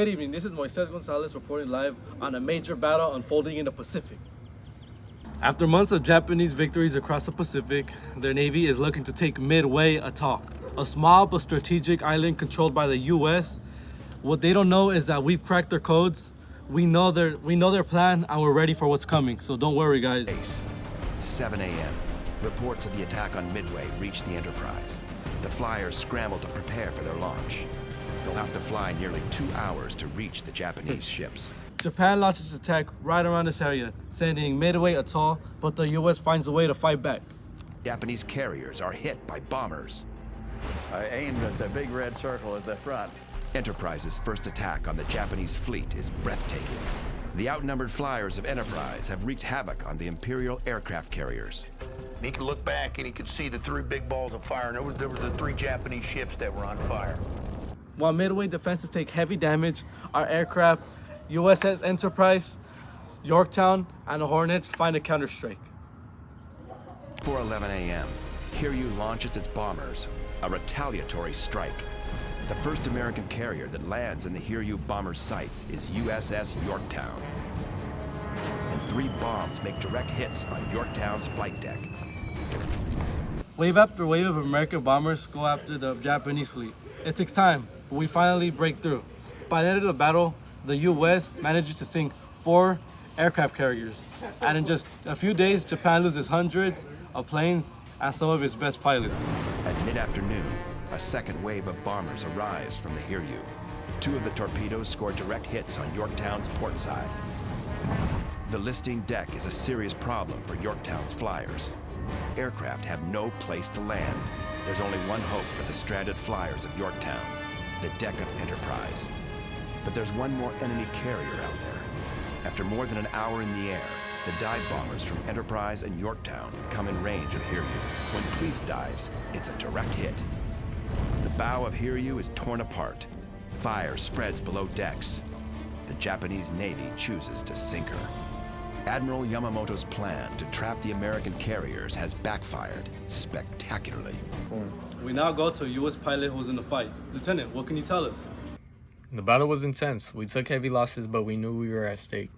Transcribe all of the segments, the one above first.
Good evening, this is Moises Gonzalez reporting live on a major battle unfolding in the Pacific. After months of Japanese victories across the Pacific, their navy is looking to take Midway Atoll, a small but strategic island controlled by the US. What they don't know is that we've cracked their codes, we know their plan, and we're ready for what's coming, so don't worry guys. 7 a.m. Reports of the attack on Midway reach the Enterprise. The flyers scramble to prepare for their launch. They'll have to fly nearly 2 hours to reach the Japanese ships. Japan launches attack right around this area, sending Midway Atoll, but the US finds a way to fight back. Japanese carriers are hit by bombers. I aimed at the big red circle at the front. Enterprise's first attack on the Japanese fleet is breathtaking. The outnumbered flyers of Enterprise have wreaked havoc on the Imperial aircraft carriers. He could look back and he could see the 3 big balls of fire, and there was the 3 Japanese ships that were on fire. While Midway defenses take heavy damage, our aircraft, USS Enterprise, Yorktown, and the Hornets find a counterstrike. 4:11 a.m. Hiryu launches its bombers, a retaliatory strike. The first American carrier that lands in the Hiryu bomber's sights is USS Yorktown. And 3 bombs make direct hits on Yorktown's flight deck. Wave after wave of American bombers go after the Japanese fleet. It takes time, but we finally break through. By the end of the battle, the US manages to sink 4 aircraft carriers. And in just a few days, Japan loses hundreds of planes and some of its best pilots. At mid-afternoon, a second wave of bombers arrives from the Hiryu. 2 of the torpedoes score direct hits on Yorktown's port side. The listing deck is a serious problem for Yorktown's flyers. Aircraft have no place to land. There's only one hope for the stranded flyers of Yorktown, the deck of Enterprise. But there's one more enemy carrier out there. After more than an hour in the air, the dive bombers from Enterprise and Yorktown come in range of Hiryu. When Cleese dives, it's a direct hit. The bow of Hiryu is torn apart. Fire spreads below decks. The Japanese Navy chooses to sink her. Admiral Yamamoto's plan to trap the American carriers has backfired spectacularly. We now go to a US pilot who was in the fight. Lieutenant, what can you tell us? The battle was intense. We took heavy losses, but we knew we were at stake.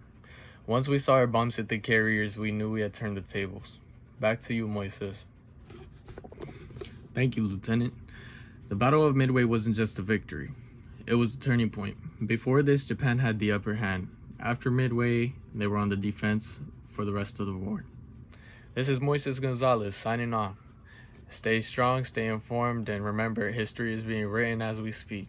Once we saw our bombs hit the carriers, we knew we had turned the tables. Back to you, Moises. Thank you, Lieutenant. The Battle of Midway wasn't just a victory. It was a turning point. Before this, Japan had the upper hand. After Midway, they were on the defense for the rest of the war. This is Moises Gonzalez signing off. Stay strong, stay informed, and remember, history is being written as we speak.